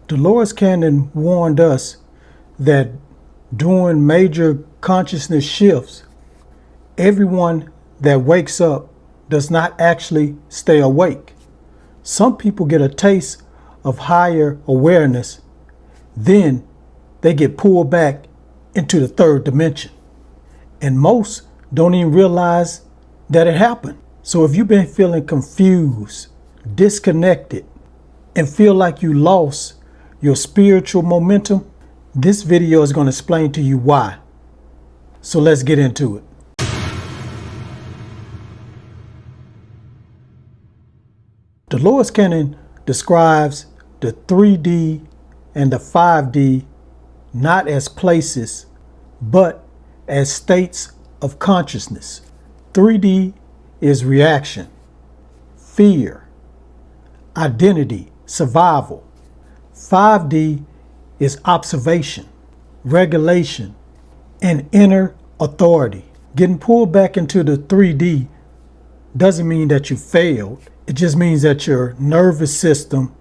Dolores Cannon warned us that during major consciousness shifts, everyone that wakes up does not actually stay awake. Some people get a taste of higher awareness, then they get pulled back into the third dimension. And most don't even realize that it happened. So if you've been feeling confused, disconnected, and feel like you lost your spiritual momentum, this video is going to explain to you why. So let's get into it. Dolores Cannon describes the 3D and the 5D not as places, but as states of consciousness. 3D is reaction, fear, identity, survival. 5D is observation, regulation, and inner authority. Getting pulled back into the 3D doesn't mean that you failed. It just means that your nervous system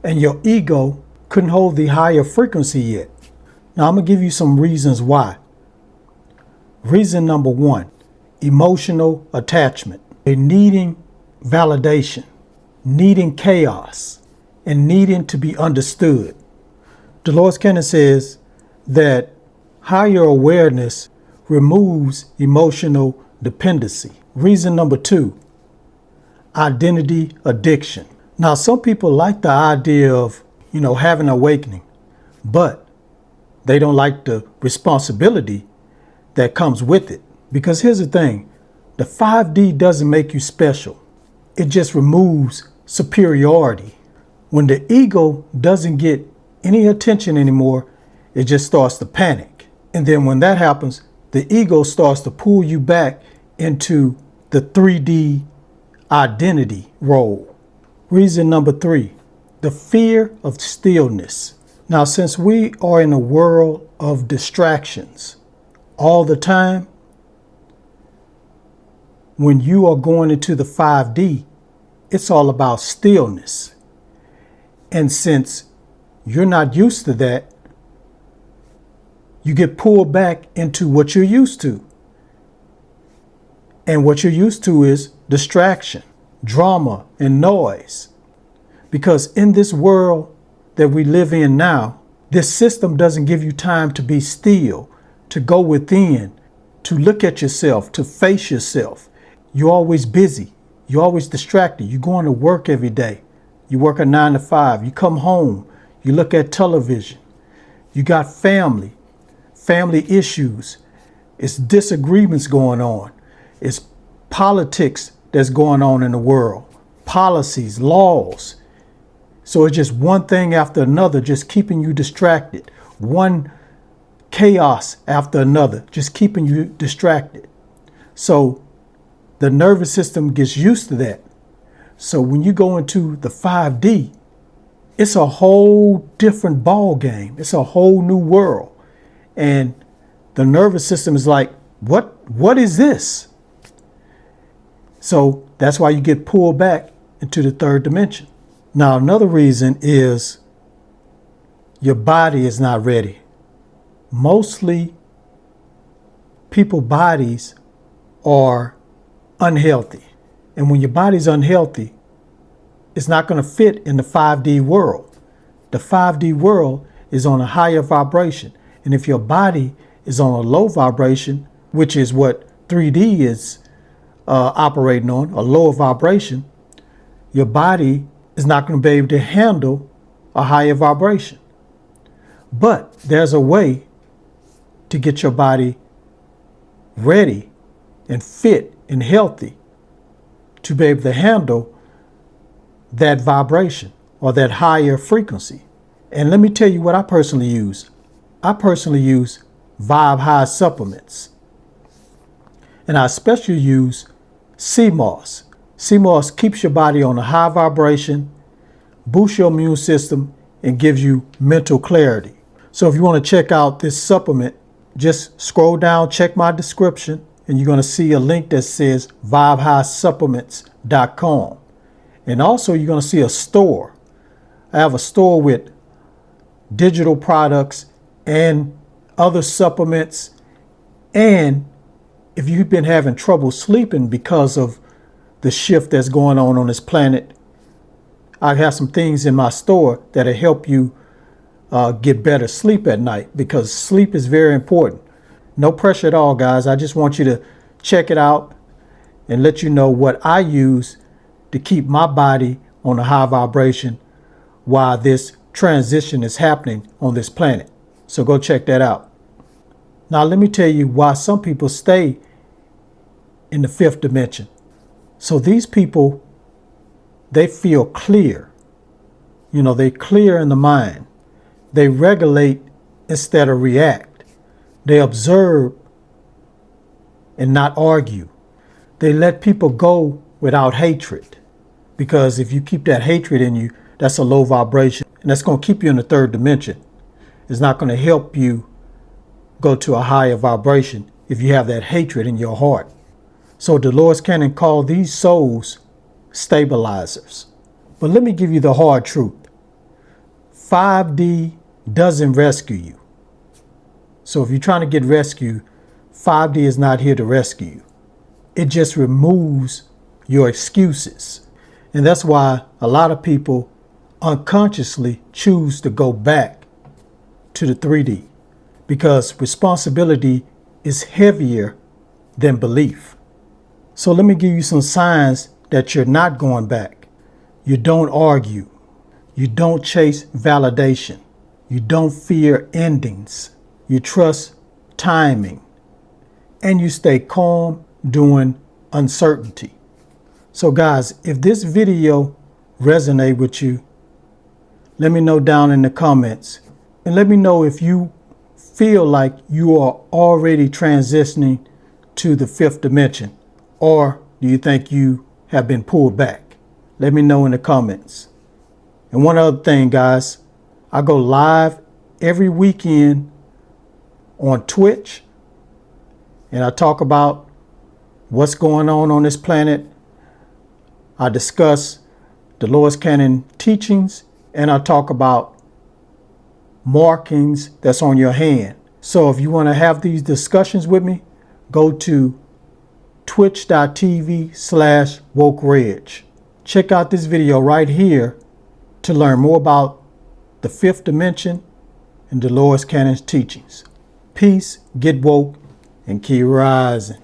and your ego couldn't hold the higher frequency yet. Now I'm going to give you some reasons why. Reason number one, emotional attachment. They're needing validation, needing chaos, and needing to be understood. Dolores Cannon says that higher awareness removes emotional dependency. Reason number two, identity addiction. Now, some people like the idea of, having an awakening, but they don't like the responsibility that comes with it. Because here's the thing, the 5D doesn't make you special. It just removes superiority. When the ego doesn't get any attention anymore, it just starts to panic. And then when that happens, the ego starts to pull you back into the 3D identity role. Reason number three, the fear of stillness. Now, since we are in a world of distractions all the time, when you are going into the 5D, it's all about stillness. And since you're not used to that, you get pulled back into what you're used to. And what you're used to is distraction, drama, and noise. Because in this world that we live in now, this system doesn't give you time to be still, to go within, to look at yourself, to face yourself. You're always busy. You're always distracted. You're going to work every day. You work a 9 to 5. You come home. You look at television. You got family issues. It's disagreements going on. It's politics that's going on in the world. Policies, laws. So it's just one thing after another, just keeping you distracted. One chaos after another, just keeping you distracted. So the nervous system gets used to that. So when you go into the 5D, it's a whole different ball game. It's a whole new world. And the nervous system is like, what is this? So that's why you get pulled back into the third dimension. Now, another reason is your body is not ready. Mostly people's bodies are unhealthy. And when your body's unhealthy, it's not going to fit in the 5D world. The 5D world is on a higher vibration. And if your body is on a low vibration, which is what 3D is operating on, a lower vibration, your body is not going to be able to handle a higher vibration. But there's a way to get your body ready and fit and healthy to be able to handle that vibration or that higher frequency. And let me tell you what I personally use. I personally use Vibe High supplements. And I especially use sea moss. Sea moss keeps your body on a high vibration, boosts your immune system, and gives you mental clarity. So if you want to check out this supplement, just scroll down, check my description, and you're going to see a link that says vibehighsupplements.com. And also you're going to see a store. I have a store with digital products and other supplements. And if you've been having trouble sleeping because of the shift that's going on this planet, I have some things in my store that'll help you get better sleep at night, because sleep is very important. No pressure at all, guys. I just want you to check it out and let you know what I use to keep my body on a high vibration while this transition is happening on this planet. So go check that out. Now let me tell you why some people stay in the fifth dimension. So these people, they feel clear. They clear in the mind. They regulate instead of react. They observe and not argue. They let people go without hatred. Because if you keep that hatred in you, that's a low vibration. And that's going to keep you in the third dimension. It's not going to help you go to a higher vibration if you have that hatred in your heart. So Dolores Cannon called these souls stabilizers. But let me give you the hard truth. 5D doesn't rescue you. So if you're trying to get rescued, 5D is not here to rescue you. It just removes your excuses. And that's why a lot of people unconsciously choose to go back to the 3D, because responsibility is heavier than belief. So let me give you some signs that you're not going back. You don't argue. You don't chase validation. You don't fear endings. You trust timing. And you stay calm during uncertainty. So guys, if this video resonates with you, let me know down in the comments. And let me know if you feel like you are already transitioning to the fifth dimension, or do you think you have been pulled back? Let me know in the comments. And one other thing, guys, I go live every weekend on Twitch, and I talk about what's going on this planet. I discuss Dolores Cannon teachings, and I talk about markings that's on your hand. So if you want to have these discussions with me, go to twitch.tv/wokereg. Check out this video right here to learn more about the fifth dimension and Dolores Cannon's teachings. Peace, get woke, and keep rising.